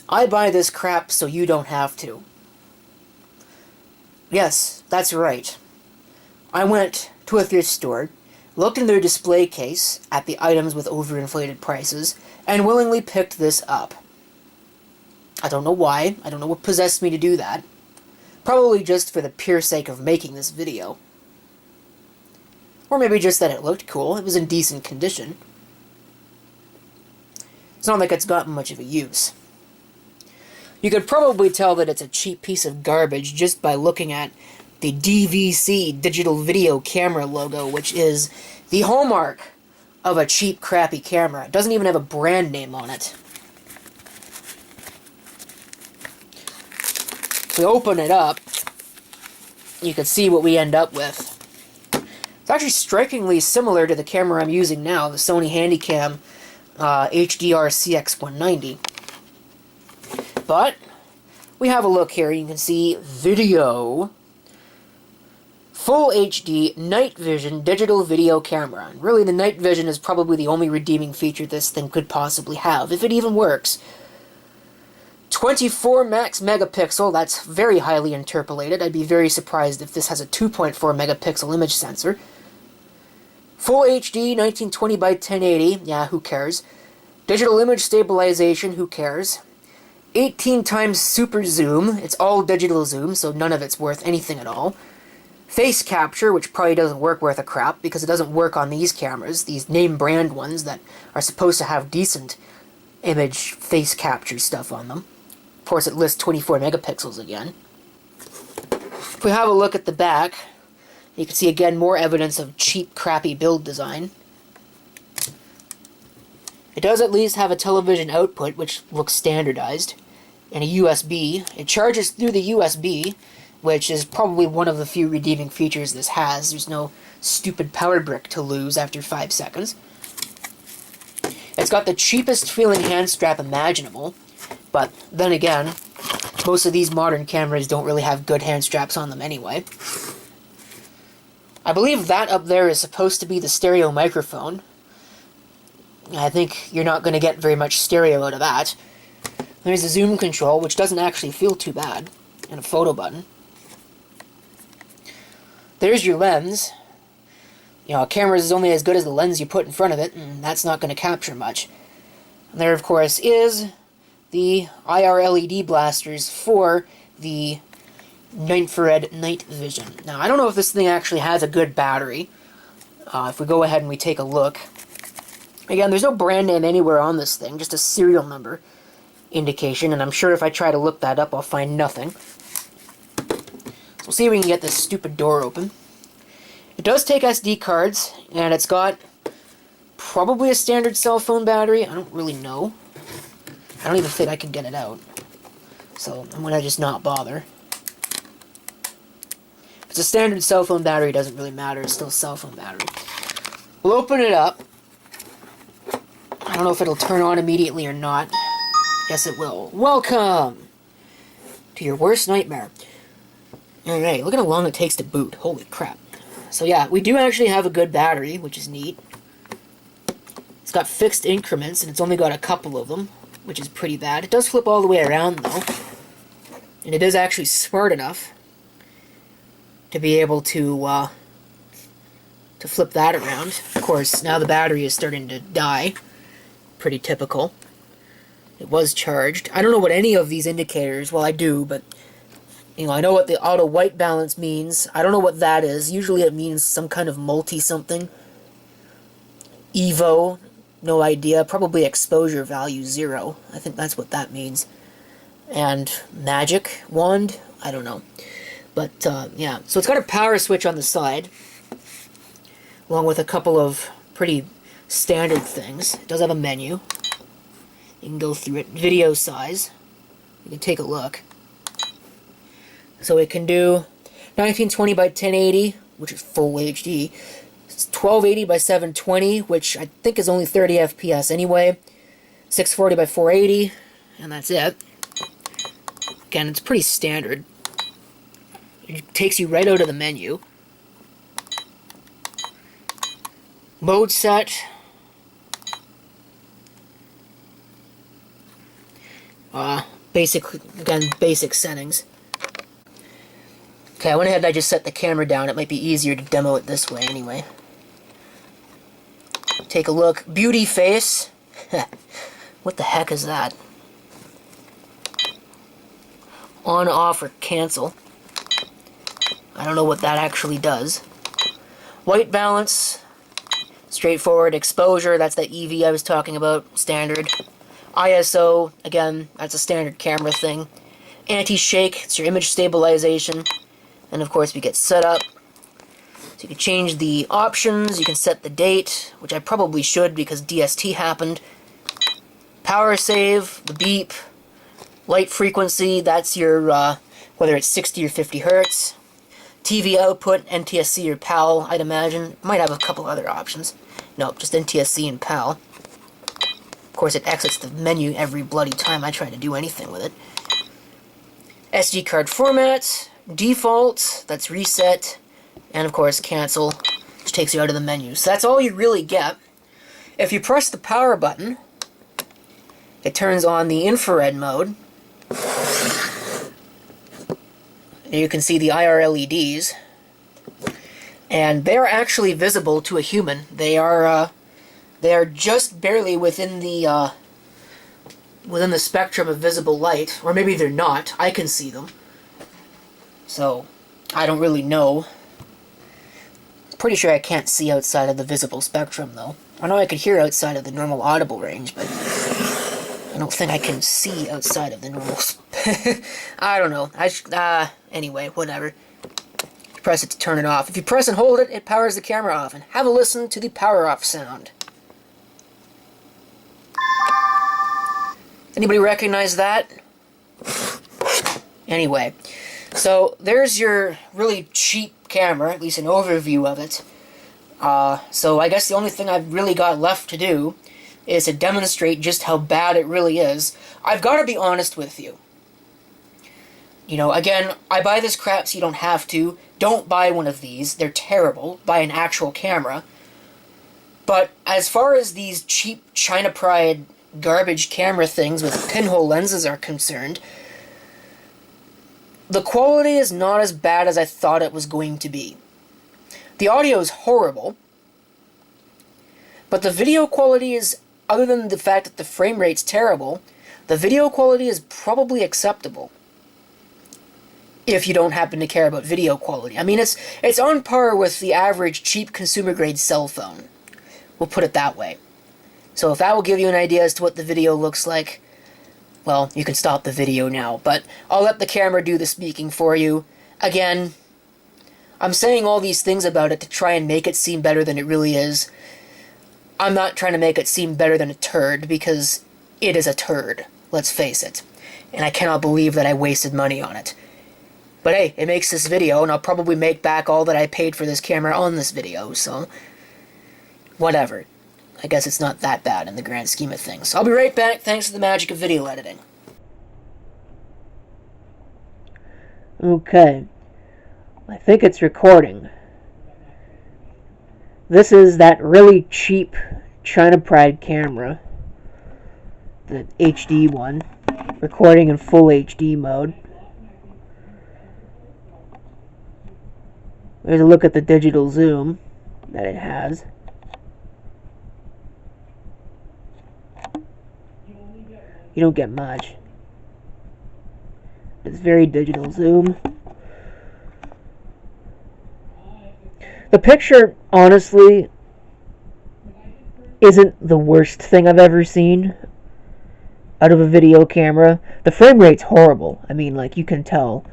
I buy this crap so you don't have to. Yes, that's right. I went to a thrift store, looked in their display case at the items with overinflated prices, and willingly picked this up. I don't know why. I don't know what possessed me to do that. Probably just for the pure sake of making this video. Or maybe just that it looked cool. It was in decent condition. It's not like it's gotten much of a use. You could probably tell that it's a cheap piece of garbage just by looking at the DVC, digital video camera logo, which is the hallmark of a cheap, crappy camera. It doesn't even have a brand name on it. If we open it up, you can see what we end up with. It's actually strikingly similar to the camera I'm using now, the Sony Handycam HDR CX190. But we have a look here. You can see video, full HD, night vision, digital video camera. And really, the night vision is probably the only redeeming feature this thing could possibly have, if it even works. 24 max megapixel, that's very highly interpolated. I'd be very surprised if this has a 2.4 megapixel image sensor. Full HD, 1920 by 1080, yeah, who cares. Digital image stabilization, who cares. 18 times super zoom, it's all digital zoom, so none of it's worth anything at all. Face capture, which probably doesn't work worth a crap, because it doesn't work on these cameras, these name brand ones that are supposed to have decent image face capture stuff on them. Of course, it lists 24 megapixels again. If we have a look at the back, you can see again more evidence of cheap, crappy build design. It does at least have a television output, which looks standardized, and a USB. It charges through the USB, which is probably one of the few redeeming features this has. There's no stupid power brick to lose after 5 seconds. It's got the cheapest feeling hand strap imaginable, but then again, most of these modern cameras don't really have good hand straps on them anyway. I believe that up there is supposed to be the stereo microphone. I think you're not going to get very much stereo out of that. There's a zoom control, which doesn't actually feel too bad, and a photo button. There's your lens. You know, a camera is only as good as the lens you put in front of it, and that's not going to capture much. And there, of course, is the IR LED blasters for the infrared night vision. Now, I don't know if this thing actually has a good battery. If we go ahead and we take a look. Again, there's no brand name anywhere on this thing, just a serial number indication, and I'm sure if I try to look that up, I'll find nothing. So we'll see if we can get this stupid door open. It does take SD cards, and it's got probably a standard cell phone battery. I don't really know. I don't even think I can get it out. So I'm going to just not bother. If it's a standard cell phone battery, it doesn't really matter. It's still a cell phone battery. We'll open it up. I don't know if it'll turn on immediately or not. Yes, it will. Welcome to your worst nightmare. Alright, look at how long it takes to boot. Holy crap. So yeah, we do actually have a good battery, which is neat. It's got fixed increments, and it's only got a couple of them, which is pretty bad. It does flip all the way around, though. And it is actually smart enough to be able to flip that around. Of course, now the battery is starting to die. Pretty typical. It was charged. I don't know what any of these indicators, well, I do, but you know, I know what the auto white balance means. I don't know what that is. Usually it means some kind of multi-something. Evo, no idea. Probably exposure value 0. I think that's what that means. And magic wand, I don't know. But, yeah. So it's got a power switch on the side, along with a couple of pretty standard things. It does have a menu. You can go through it. Video size. You can take a look. So it can do 1920 by 1080, which is full HD. It's 1280 by 720, which I think is only 30 FPS anyway. 640 by 480, and that's it. Again, it's pretty standard. It takes you right out of the menu. Mode set. basic settings. Okay, I went ahead and I just set the camera down. It might be easier to demo it this way anyway. Take a look. Beauty face. What the heck is that? On, off, or cancel. I don't know what that actually does. White balance. Straightforward. Exposure, that's that EV I was talking about. Standard. ISO, again, that's a standard camera thing. Anti-shake, it's your image stabilization. And of course we get setup. So you can change the options, you can set the date, which I probably should because DST happened. Power save, the beep. Light frequency, that's your, whether it's 60 or 50 hertz. TV output, NTSC or PAL, I'd imagine. Might have a couple other options. Nope, just NTSC and PAL. Of course, it exits the menu every bloody time I try to do anything with it. SD card format, default, that's reset, and of course cancel, which takes you out of the menu. So that's all you really get. If you press the power button, it turns on the infrared mode. And you can see the IR LEDs. And they're actually visible to a human. They are just barely within the spectrum of visible light, or maybe they're not. I can see them. So, I don't really know. Pretty sure I can't see outside of the visible spectrum, though. I know I could hear outside of the normal audible range, but I don't think I can see outside of the normal... I don't know. Anyway, whatever. Press it to turn it off. If you press and hold it, it powers the camera off. And have a listen to the power off sound. Anybody recognize that? Anyway, so there's your really cheap camera, at least an overview of it. So I guess the only thing I've really got left to do is to demonstrate just how bad it really is. I've got to be honest with you. You know, again, I buy this crap so you don't have to. Don't buy one of these. They're terrible. Buy an actual camera. But as far as these cheap China Pride garbage camera things with pinhole lenses are concerned, the quality is not as bad as I thought it was going to be. The audio is horrible, but the video quality is, other than the fact that the frame rate's terrible, the video quality is probably acceptable. If you don't happen to care about video quality. I mean, it's on par with the average cheap consumer-grade cell phone. We'll put it that way. So if that will give you an idea as to what the video looks like, well, you can stop the video now. But I'll let the camera do the speaking for you. Again, I'm saying all these things about it to try and make it seem better than it really is. I'm not trying to make it seem better than a turd, because it is a turd. Let's face it. And I cannot believe that I wasted money on it. But hey, it makes this video, and I'll probably make back all that I paid for this camera on this video, so... whatever. I guess it's not that bad in the grand scheme of things. I'll be right back, thanks to the magic of video editing. Okay. I think it's recording. This is that really cheap China Pride camera. The HD one. Recording in full HD mode. There's a look at the digital zoom that it has. You don't get much. It's very digital zoom. The picture, honestly, isn't the worst thing I've ever seen out of a video camera. The frame rate's horrible. I mean, like, you can tell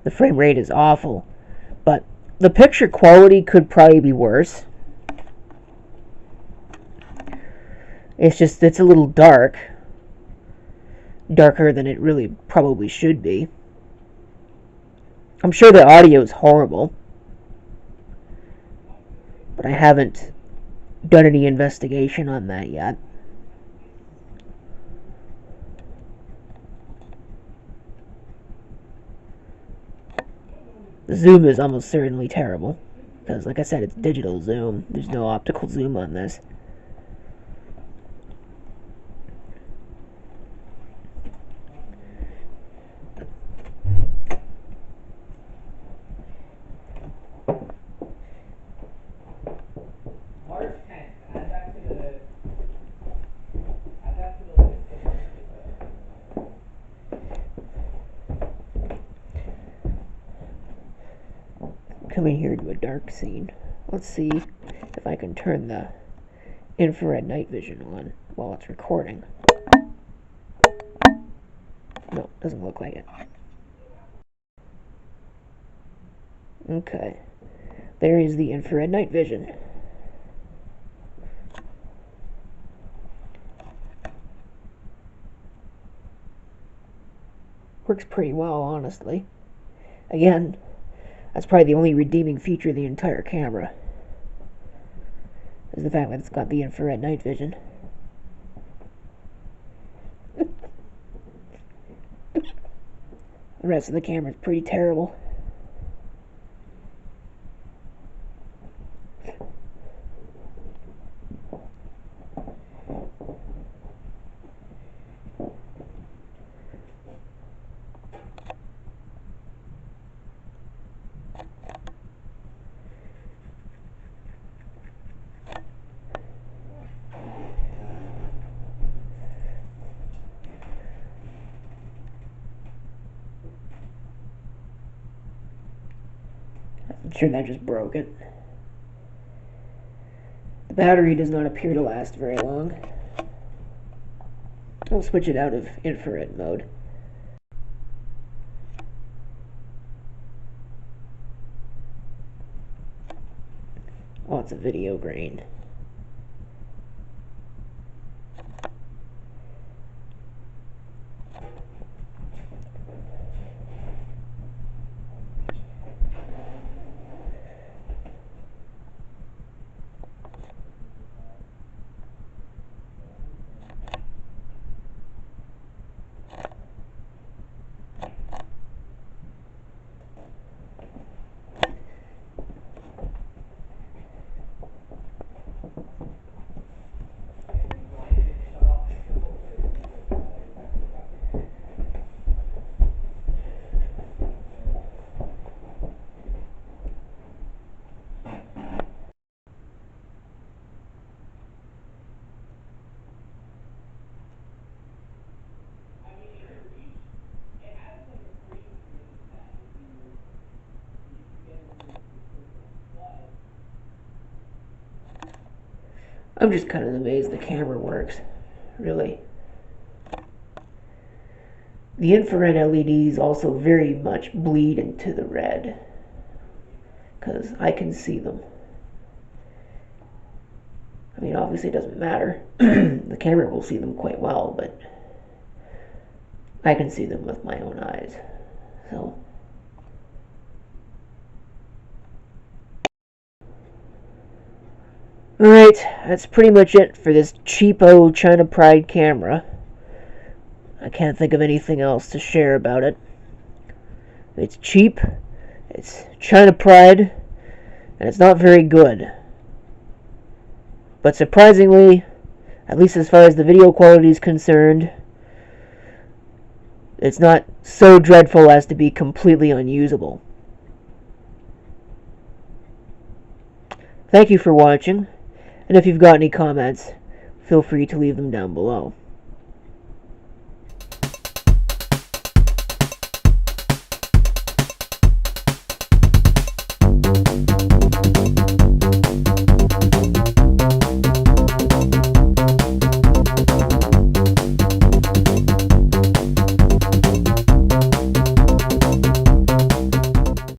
the frame rate is awful. But the picture quality could probably be worse. It's just, it's a little dark. Darker than it really probably should be. I'm sure the audio is horrible. But I haven't done any investigation on that yet. The zoom is almost certainly terrible. Because, like I said, it's digital zoom. There's no optical zoom on this. coming here to a dark scene. Let's see if I can turn the infrared night vision on while it's recording. No, doesn't look like it. Okay. There is the infrared night vision. Works pretty well, honestly. Again, that's probably the only redeeming feature of the entire camera, is the fact that it's got the infrared night vision. The rest of the camera is pretty terrible. I'm sure that just broke it. The battery does not appear to last very long. I'll switch it out of infrared mode. Oh, it's a video grain. I'm just kind of amazed the camera works, really. The infrared LEDs also very much bleed into the red, because I can see them. I mean, obviously it doesn't matter. The camera will see them quite well, but I can see them with my own eyes. So, alright, that's pretty much it for this cheapo China Pride camera. I can't think of anything else to share about it. It's cheap, it's China Pride, and it's not very good. But surprisingly, at least as far as the video quality is concerned, it's not so dreadful as to be completely unusable. Thank you for watching, and if you've got any comments, feel free to leave them down below.